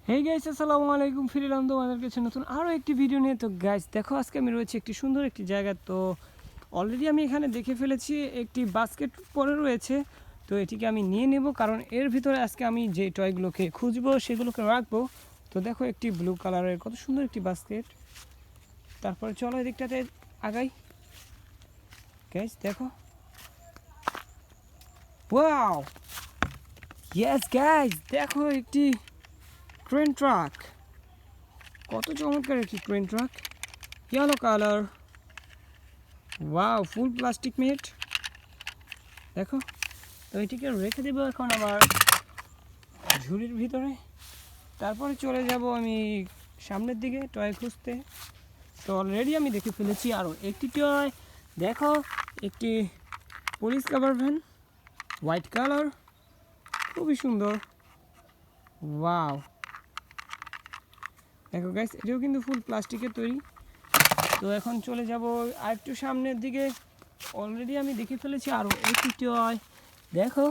Hey guys, আসসালামু আলাইকুম। ফিরলাম তোমাদের কাছে নতুন আরও একটি ভিডিও নিয়ে। তো গাইস দেখো, আজকে আমি রয়েছে একটি সুন্দর একটি জায়গা। তো অলরেডি আমি এখানে দেখে ফেলেছি একটি বাস্কেট পরে রয়েছে। তো এটিকে আমি নিয়ে নেব, কারণ এর ভিতরে আজকে আমি যে টয়গুলোকে খুঁজবো সেগুলোকে রাখবো। তো দেখো, একটি ব্লু কালারের কত সুন্দর একটি বাস্কেট। তারপরে চলো এদিকটাতে আগাই। গাইস দেখো, ওয়াও, ইয়েস গাইস দেখো, একটি ট্রেন ট্রাক। কত চমৎকার একটি train truck, yellow colour. Wow, full plastic made. দেখো, তো এটিকে রেখে দেবো এখন আবার ঝুড়ির ভিতরে। তারপরে চলে যাব আমি সামনের দিকে টয় খুঁজতে। তো অলরেডি আমি দেখে ফেলেছি আরও একটি টয়। দেখো, একটি police cover van, white colour, খুবই সুন্দর। ওয়াও, দেখো গাইস, এটিও কিন্তু ফুল প্লাস্টিকের তৈরি। তো এখন চলে যাব আর একটু সামনের দিকে। অলরেডি আমি দেখে ফেলেছি আরও একটি টয়। দেখো,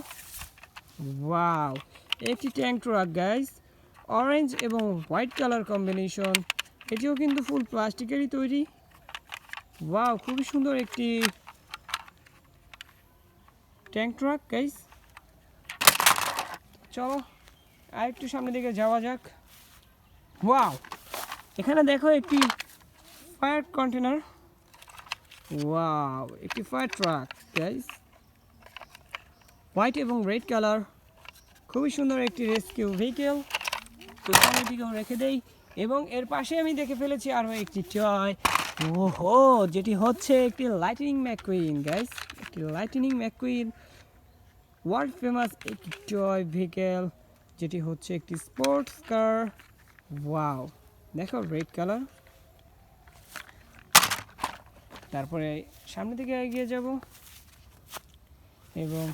ওয়াও, একটি ট্যাঙ্ক ট্রাক গাইস, অরেঞ্জ এবং হোয়াইট কালার কম্বিনেশন। এটিও কিন্তু ফুল প্লাস্টিকেরই তৈরি। ওয়াও, খুবই সুন্দর একটি ট্যাঙ্ক ট্রাক গাইস। চলো আর একটু সামনের দিকে যাওয়া যাক। ওয়াও, এখানে দেখো একটি ফায়ার কন্টেনার। ওয়াও, একটি ফায়ার ট্রাক গাইস, হোয়াইট এবং রেড কালার, খুবই সুন্দর একটি রেস্কিউ ভেহিকেল। তো এটিকেও রেখে দেই। এবং এর পাশে আমি দেখে ফেলেছি আরও একটি টয়। ওহো, যেটি হচ্ছে একটি লাইটনিং ম্যাকুইন গাইস, একটি লাইটনিং ম্যাকুইন, ওয়ার্ল্ড ফেমাস একটি টয় ভেহিকেল, যেটি হচ্ছে একটি স্পোর্টস কার। ওয়াও, দেখো রেড কালার। তারপরে সামনের দিকে এগিয়ে যাব এবং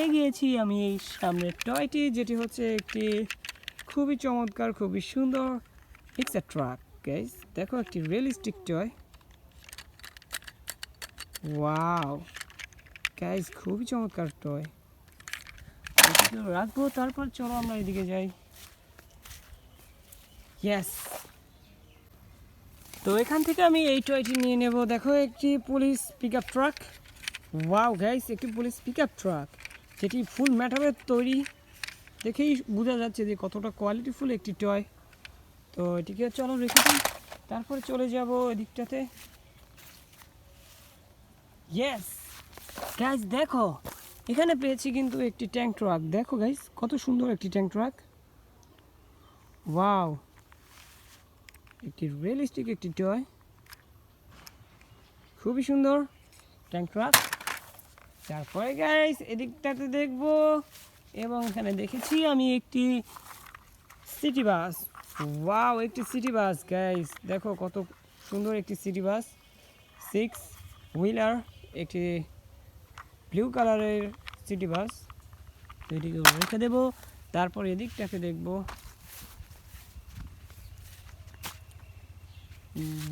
এগিয়েছি আমি এই সামনের টয়টি, যেটি হচ্ছে একটি খুবই চমৎকার, খুবই সুন্দর, ইটস এ ট্রাক গাইস। দেখো, একটি রিয়েলিস্টিক টয়। ওয়াও গাইস, খুবই চমৎকার টয়। এটিকে রাখবো, তারপর চলো আমরা এদিকে যাই। ইয়েস, তো এখান থেকে আমি এই টয়টি নিয়ে নেব। দেখো, একটি police pick up truck. Wow guys, একটি পুলিশ পিক আপ ট্রাক, যেটি ফুল মেটালের তৈরি। দেখেই বোঝা যাচ্ছে যে কতটা কোয়ালিটিফুল একটি টয়। তো এটিকে চলো রেখে দিই, তারপরে চলে যাব এদিকটাতে। ইয়েস গাইস, দেখো এখানে পেয়েছি কিন্তু একটি ট্যাঙ্ক ট্রাক। দেখো গাইস, কত সুন্দর একটি ট্যাঙ্ক ট্রাক। ওয়াও, একটি রিয়েলিস্টিক একটি টয়, খুবই সুন্দর ট্যাঙ্ক ট্রাক। তারপরে গাইস এদিকটাতে দেখবো, এবং এখানে দেখেছি আমি একটি সিটি বাস। ওয়াও, একটি সিটি বাস গাইস, দেখো কত সুন্দর একটি সিটি বাস, 6 হুইলার, একটি ব্লু কালারের সিটি বাস। তো এটিকে রেখে দেবো, তারপর এদিকটাকে দেখব।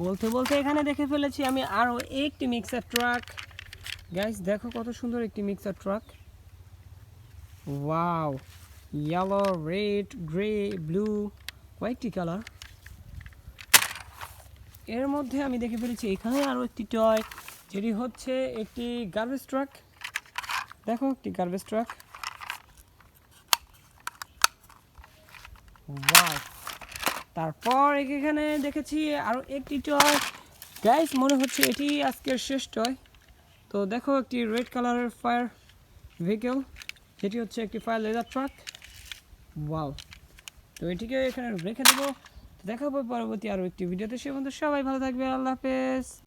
বলতে বলতে এখানে দেখে ফেলেছি আমি আরও একটি মিক্সার ট্রাক গাইস। দেখো কত সুন্দর একটি mixer truck. Wow, yellow, red, grey, blue, কয়েকটি কালার। এর মধ্যে আমি দেখে ফেলেছি এখানে আরও একটি টয়, যেটি হচ্ছে একটি গার্বেজ ট্রাক। দেখো, একটি গার্বেজ ট্রাক। ওয়াও, তারপর এখানে দেখেছি আরও একটি টয় গাইস, মনে হচ্ছে এটি আজকের শেষ টয়। তো দেখো, একটি রেড কালারের ফায়ার ভেহিকেল, যেটি হচ্ছে একটি ফায়ার লেজার ট্রাক। ওয়াও, তো এটিকে এখানে রেখে দেবো। দেখা হবে পরবর্তী আরও একটি ভিডিওতে। সে পর্যন্ত সবাই ভালো থাকবে, আল্লাহ হাফেজ।